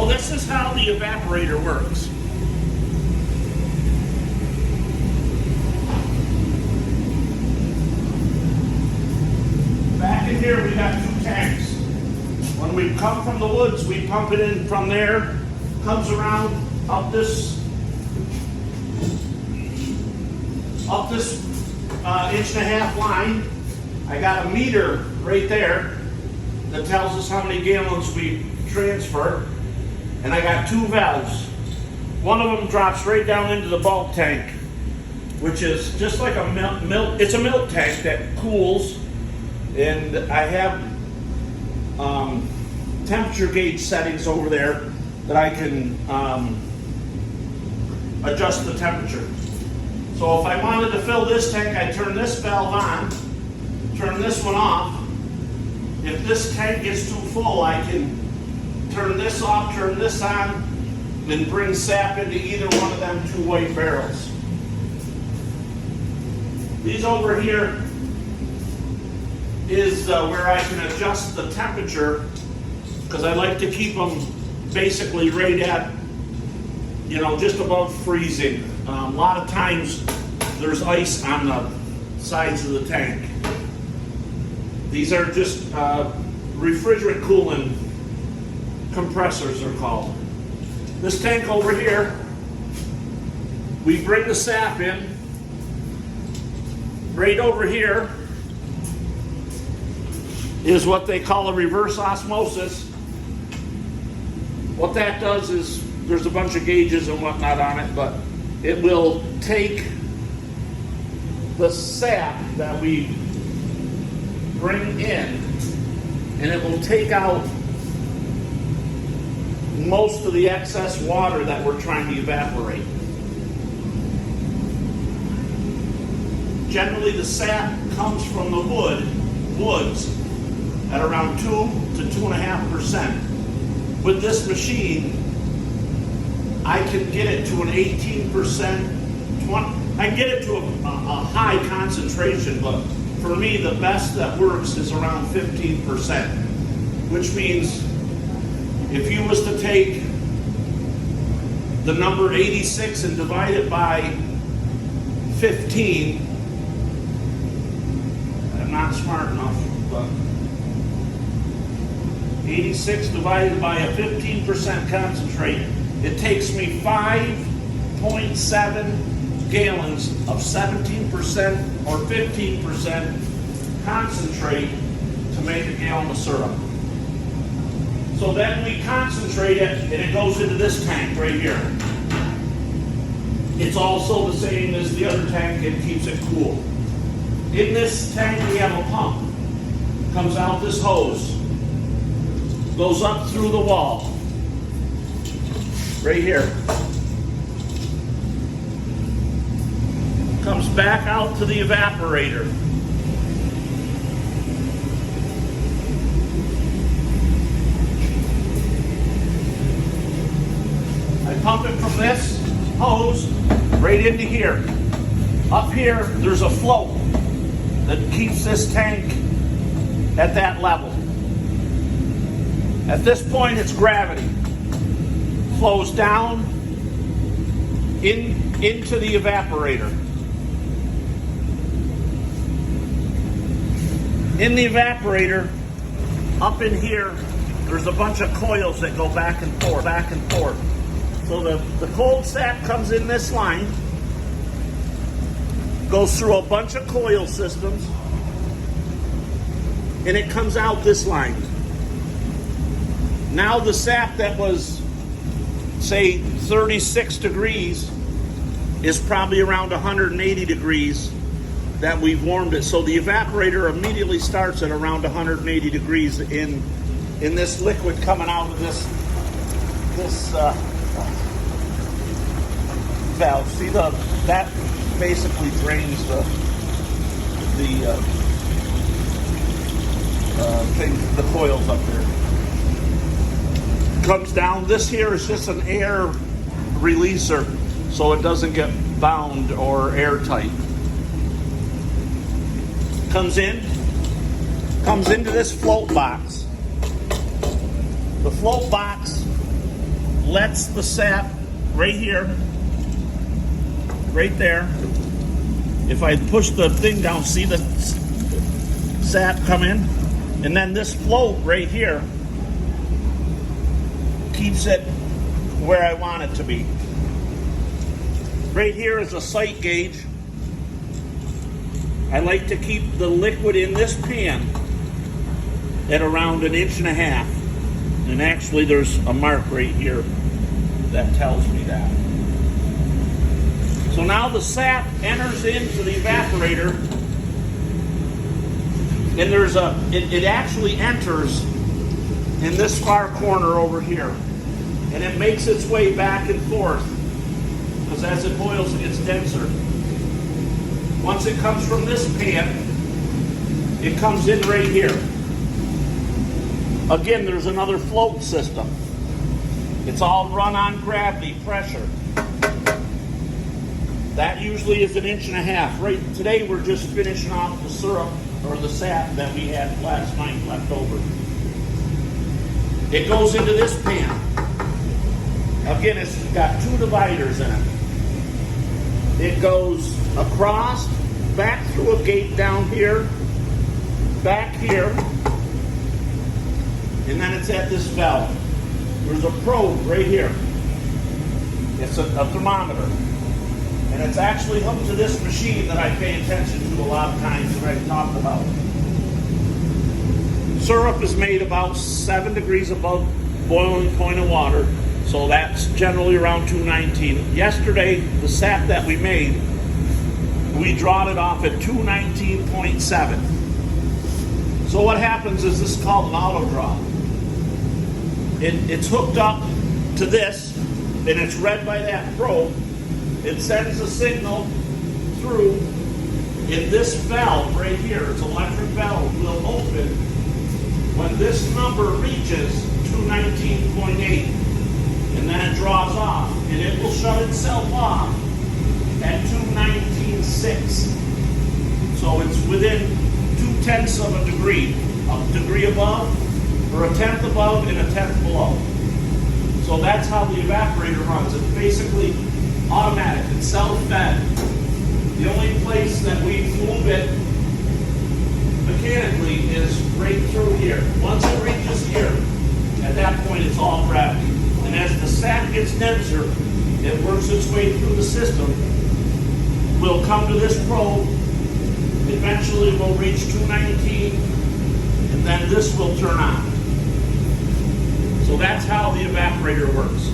So this is how the evaporator works. Back in here we got 2 tanks. When we come from the woods, we pump it in from there, comes around up this 1.5-inch line. I got a meter right there that tells us how many gallons we transfer, and I got 2 valves. One of them drops right down into the bulk tank, which is just like a milk. It's a milk tank that cools, and I have temperature gauge settings over there that I can adjust the temperature. So if I wanted to fill this tank, I turn this valve on, turn this one off. If this tank gets too full, I can turn this off, turn this on, and bring sap into either one of them 2 white barrels. These over here is where I can adjust the temperature, because I like to keep them basically right at, just above freezing. A lot of times there's ice on the sides of the tank. These are just refrigerant cooling compressors, they're called. This tank over here, we bring the sap in. Right over here is what they call a reverse osmosis. What that does is, there's a bunch of gauges and whatnot on it, but it will take the sap that we bring in, and it will take out most of the excess water that we're trying to evaporate. Generally, the sap comes from the woods at around 2 to 2.5%. With this machine, I can get it to an 18%, I can get it to a high concentration, but for me, the best that works is around 15%, which means if you was to take the number 86 and divide it by 15, I'm not smart enough, but 86 divided by a 15% concentrate, it takes me 5.7 gallons of 17% or 15% concentrate to make a gallon of syrup. So then we concentrate it, and it goes into this tank right here. It's also the same as the other tank, it keeps it cool. In this tank we have a pump. Comes out this hose, goes up through the wall, right here. Comes back out to the evaporator. I pump it from this hose right into here. Up here, there's a float that keeps this tank at that level. At this point, it's gravity. Flows down into the evaporator. In the evaporator, up in here, there's a bunch of coils that go back and forth, back and forth. So the cold sap comes in this line, goes through a bunch of coil systems, and it comes out this line. Now the sap that was, say, 36 degrees is probably around 180 degrees that we've warmed it. So the evaporator immediately starts at around 180 degrees in this liquid coming out of this valve. See, that basically drains the coils up there. Comes down. This here is just an air releaser, so it doesn't get bound or airtight. Comes into this float box. The float box lets the sap right here, right there. If I push the thing down, see the sap come in? And then this float right here keeps it where I want it to be. Right here is a sight gauge. I like to keep the liquid in this pan at around 1.5 inches. And actually there's a mark right here that tells me that. So now the sap enters into the evaporator, and there's it actually enters in this far corner over here, and it makes its way back and forth, because as it boils it gets denser. Once it comes from this pan, it comes in right here. Again, there's another float system. It's all run on gravity pressure. That usually is 1.5 inches. Right today we're just finishing off the syrup or the sap that we had last night left over. It goes into this pan. Again, it's got 2 dividers in it. It goes across, back through a gate down here, back here, and then it's at this valve. There's a probe right here. It's a thermometer. And it's actually hooked to this machine that I pay attention to a lot of times that I've talked about. Syrup is made about 7 degrees above boiling point of water, so that's generally around 219. Yesterday, the sap that we made, we drawed it off at 219.7. So what happens is this is called an auto draw. It's hooked up to this, and it's read by that probe. It sends a signal through in this valve right here. It's an electric valve will open when this number reaches 219.8, and then it draws off, and it will shut itself off at 219.6. So it's within 0.2 of a degree above, or 1/10 above and 1/10 below. So that's how the evaporator runs. It's basically automatic. It's self-fed. The only place that we move it mechanically is right through here. Once it reaches here, at that point it's all gravity. And as the sap gets denser, it works its way through the system. We'll come to this probe. Eventually we'll reach 219, and then this will turn on. So that's how the evaporator works.